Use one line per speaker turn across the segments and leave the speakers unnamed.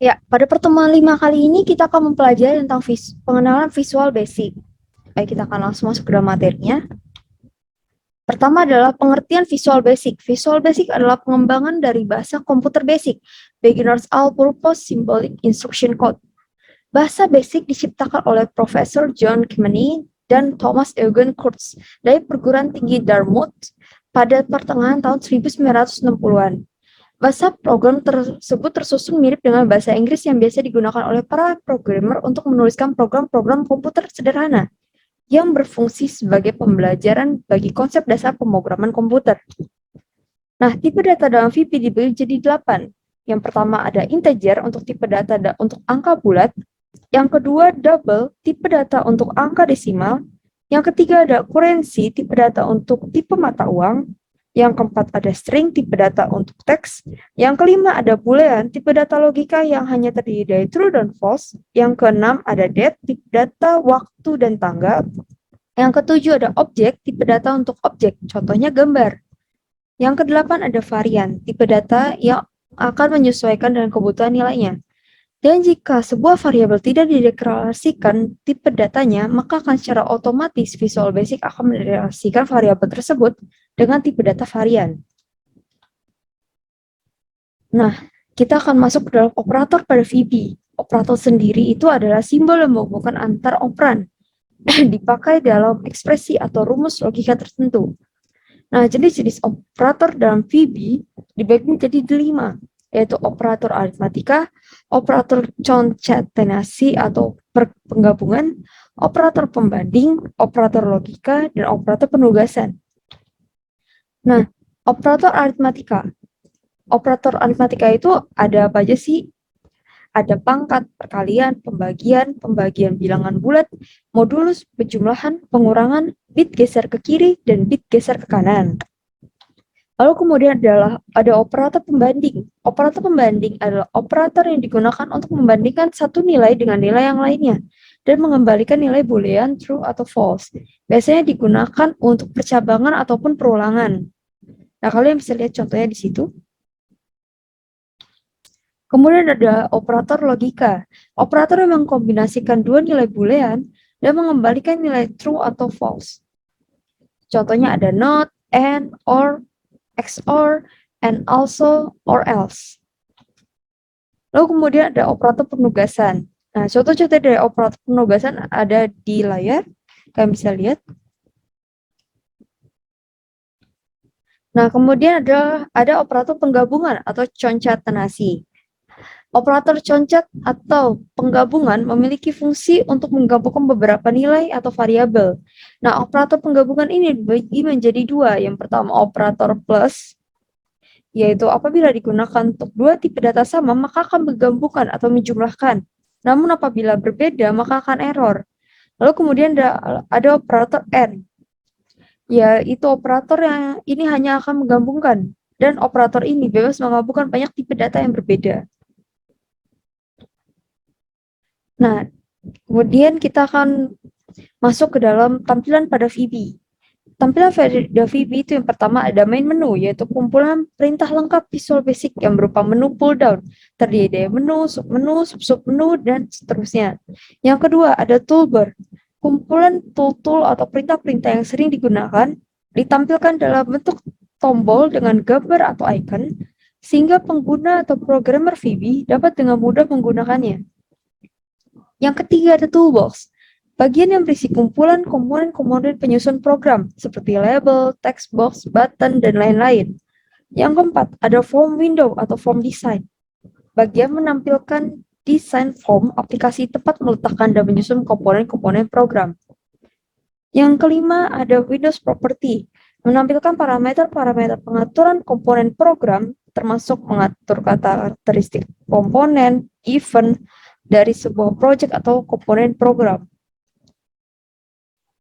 Ya, pada pertemuan 5 kali ini kita akan mempelajari tentang pengenalan Visual Basic. Baik, kita akan langsung masuk ke dalam materinya. Pertama adalah pengertian Visual Basic. Visual Basic adalah pengembangan dari bahasa komputer basic, Beginner's All-Purpose Symbolic Instruction Code. Bahasa basic diciptakan oleh Profesor John Kearney dan Thomas Eugen Kurtz dari perguruan tinggi Dartmouth pada pertengahan tahun 1960-an. Bahasa program tersebut tersusun mirip dengan bahasa Inggris yang biasa digunakan oleh para programmer untuk menuliskan program-program komputer sederhana yang berfungsi sebagai pembelajaran bagi konsep dasar pemrograman komputer. Nah, tipe data dalam VB dibagi jadi 8. Yang pertama ada integer untuk tipe data untuk angka bulat. Yang kedua double, tipe data untuk angka desimal. Yang ketiga ada currency, tipe data untuk tipe mata uang. Yang keempat ada string, tipe data untuk teks. Yang kelima ada boolean, tipe data logika yang hanya terdiri dari true dan false. Yang keenam ada date, tipe data waktu dan tanggal. Yang ketujuh ada objek, tipe data untuk objek, contohnya gambar. Yang kedelapan ada varian, tipe data yang akan menyesuaikan dengan kebutuhan nilainya. Dan jika sebuah variabel tidak dideklarasikan tipe datanya, maka akan secara otomatis Visual Basic akan mendeklarasikan variabel tersebut dengan tipe data varian. Nah, kita akan masuk ke dalam operator pada VB. Operator sendiri itu adalah simbol yang menghubungkan antar operan dipakai dalam ekspresi atau rumus logika tertentu. Nah, jenis-jenis operator dalam VB dibagi menjadi 5, yaitu operator aritmatika, operator concatenasi atau penggabungan, operator pembanding, operator logika, dan operator penugasan. Nah, operator aritmatika. Operator aritmatika itu ada apa aja sih? Ada pangkat, perkalian, pembagian bilangan bulat, modulus, penjumlahan, pengurangan, bit geser ke kiri, dan bit geser ke kanan. Lalu kemudian ada operator pembanding. Operator pembanding adalah operator yang digunakan untuk membandingkan satu nilai dengan nilai yang lainnya dan mengembalikan nilai boolean true atau false. Biasanya digunakan untuk percabangan ataupun perulangan. Nah, kalian bisa lihat contohnya di situ. Kemudian ada operator logika. Operator yang mengkombinasikan dua nilai boolean dan mengembalikan nilai true atau false. Contohnya ada not, and, or, XOR, and also, or else. Lalu kemudian ada operator penugasan. Nah, contoh-contoh dari operator penugasan ada di layar. Kalian bisa lihat. Nah, kemudian ada operator penggabungan atau concatenasi. Operator concat atau penggabungan memiliki fungsi untuk menggabungkan beberapa nilai atau variabel. Nah, operator penggabungan ini dibagi menjadi 2. Yang pertama operator plus, yaitu apabila digunakan untuk dua tipe data sama, maka akan menggabungkan atau menjumlahkan. Namun apabila berbeda, maka akan error. Lalu kemudian ada operator AND, yaitu operator yang ini hanya akan menggabungkan. Dan operator ini bebas menggabungkan banyak tipe data yang berbeda. Nah, kemudian kita akan masuk ke dalam tampilan pada VB. Tampilan pada VB itu yang pertama ada main menu, yaitu kumpulan perintah lengkap Visual Basic yang berupa menu pull down, terdiri dari menu, sub-menu, dan seterusnya. Yang kedua ada toolbar, kumpulan tool-tool atau perintah-perintah yang sering digunakan, ditampilkan dalam bentuk tombol dengan gambar atau icon, sehingga pengguna atau programmer VB dapat dengan mudah menggunakannya. Yang ketiga ada toolbox, bagian yang berisi kumpulan komponen-komponen penyusun program seperti label, text box, button, dan lain-lain. Yang keempat ada form window atau form design, bagian menampilkan desain form aplikasi tempat meletakkan dan menyusun komponen-komponen program. Yang kelima ada Windows Property, menampilkan parameter-parameter pengaturan komponen program, termasuk mengatur karakteristik komponen, event, dari sebuah project atau komponen program.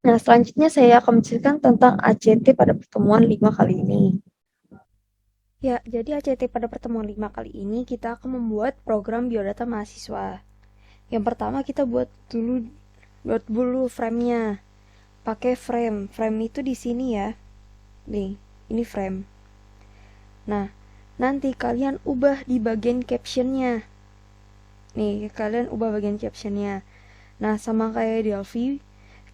Nah, selanjutnya saya akan menceritakan tentang ACT pada pertemuan 5 kali ini. Ya, jadi ACT pada pertemuan 5 kali ini kita akan membuat program biodata mahasiswa. Yang pertama kita buat dulu frame-nya. Pakai frame. Frame itu di sini ya. Nih, ini frame. Nah, nanti kalian ubah di bagian caption-nya. Nih, kalian ubah bagian captionnya. Nah, sama kayak Delphi,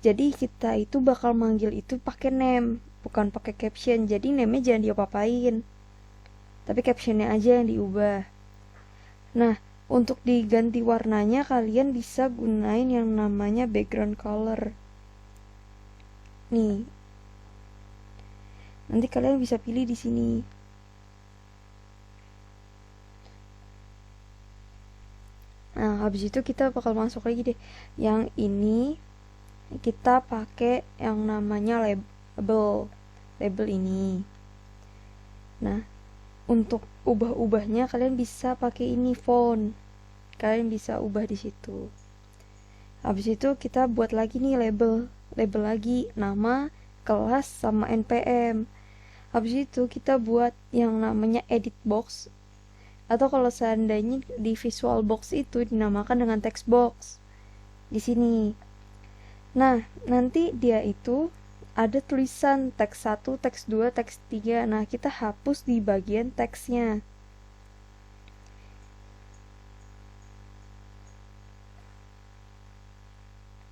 jadi kita itu bakal manggil itu pakai name, bukan pakai caption. Jadi name-nya jangan diapa-apain, tapi captionnya aja yang diubah. Nah, untuk diganti warnanya kalian bisa gunain yang namanya background color. Nih, nanti kalian bisa pilih di sini. Nah, habis itu kita bakal masuk lagi deh. Yang ini kita pakai yang namanya label ini. Nah, untuk ubah-ubahnya kalian bisa pakai ini font. Kalian bisa ubah di situ. Habis itu kita buat lagi nih label lagi nama, kelas sama NPM. Habis itu kita buat yang namanya edit box, atau kalau seandainya di visual box itu dinamakan dengan text box di sini. Nah, nanti dia itu ada tulisan teks 1, teks 2, teks 3. Nah, kita hapus di bagian teksnya.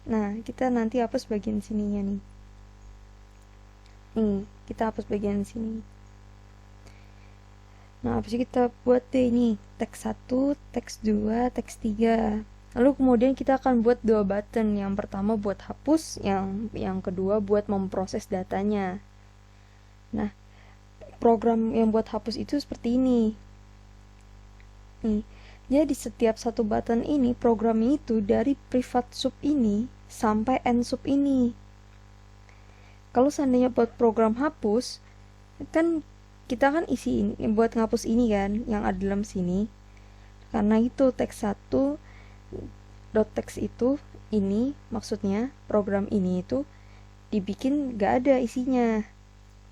Nah, kita nanti hapus bagian sininya nih. Nih, kita hapus bagian sini. Nah, habis itu kita buat deh ini teks 1, teks 2, teks 3. Lalu kemudian kita akan buat dua button. Yang pertama buat hapus, yang kedua buat memproses datanya. Nah, program yang buat hapus itu seperti ini. Nih, jadi setiap satu button ini programnya itu dari privat sub ini sampai end sub ini. Kalau seandainya buat program hapus, kan kita kan isi ini, buat ngapus ini kan yang ada dalam sini. Karena itu teks 1 .txt itu ini maksudnya program ini itu dibikin gak ada isinya.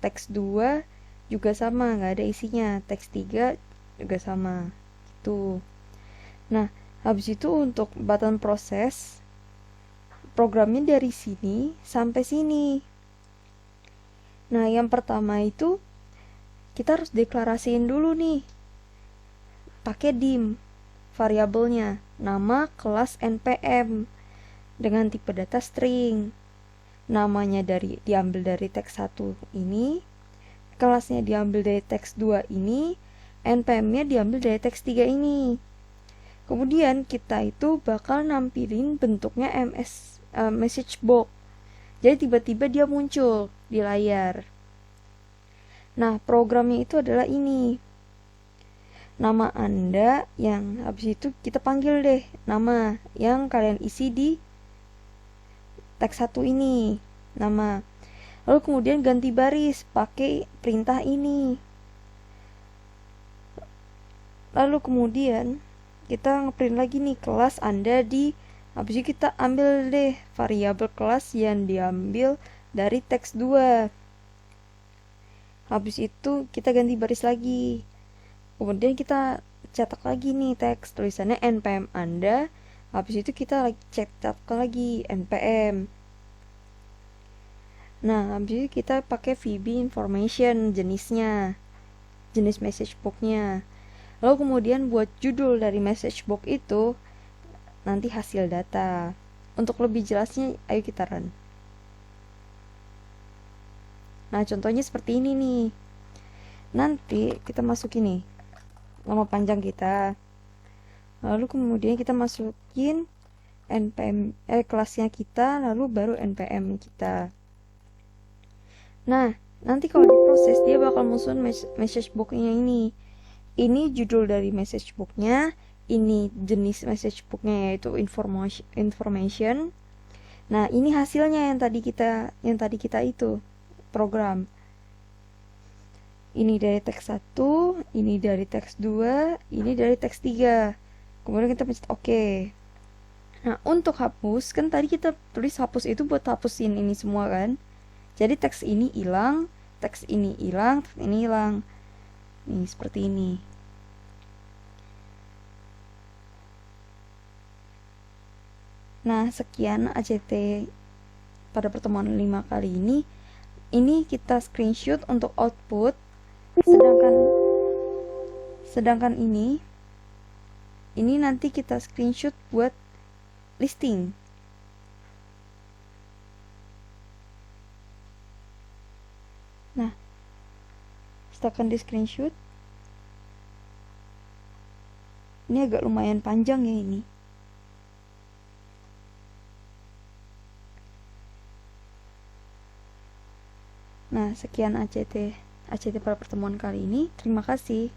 Teks 2 juga sama, gak ada isinya. Teks 3 juga sama gitu. Nah, habis itu untuk button proses programnya dari sini sampai sini. Nah, yang pertama itu kita harus deklarasiin dulu nih pakai dim variabelnya, nama, kelas, npm dengan tipe data string. Namanya diambil dari teks 1 ini, kelasnya diambil dari teks 2 ini, npm-nya diambil dari teks 3 ini. Kemudian kita itu bakal nampilin bentuknya message box. Jadi tiba-tiba dia muncul di layar. Nah, programnya itu adalah ini. Nama Anda yang habis itu kita panggil deh nama yang kalian isi di teks 1 ini. Nama. Lalu kemudian ganti baris pakai perintah ini. Lalu kemudian kita ngeprint lagi nih kelas Anda di, habis itu kita ambil deh variabel kelas yang diambil dari teks 2. Habis itu kita ganti baris lagi. Kemudian kita cetak lagi nih teks tulisannya npm Anda. Habis itu kita cetak lagi npm. Nah, habis itu kita pakai VB information jenisnya, jenis message box-nya. Lalu kemudian buat judul dari message box itu nanti hasil data. Untuk lebih jelasnya, ayo kita run. Nah, contohnya seperti ini nih. Nanti kita masukin nih nama panjang kita. Lalu kemudian kita masukin npm kelasnya kita, lalu baru npm kita. Nah, nanti kalau diproses dia bakal muncul message box-nya ini. Ini judul dari message box-nya, ini jenis message box-nya yaitu information. Nah, ini hasilnya yang tadi kita itu program. Ini dari teks 1, ini dari teks 2, ini dari teks 3. Kemudian kita pencet OK. Nah, untuk hapus, kan tadi kita tulis hapus itu buat hapusin ini semua kan. Jadi teks ini hilang, teks ini hilang, teks ini hilang. Nih, seperti ini. Nah, sekian ACT pada pertemuan 5 kali ini. Ini kita screenshot untuk output. Sedangkan ini
Ini nanti kita screenshot buat listing. Nah, tekan di screenshot. Ini agak lumayan panjang ya ini. Nah, sekian ACT pada pertemuan kali ini. Terima kasih.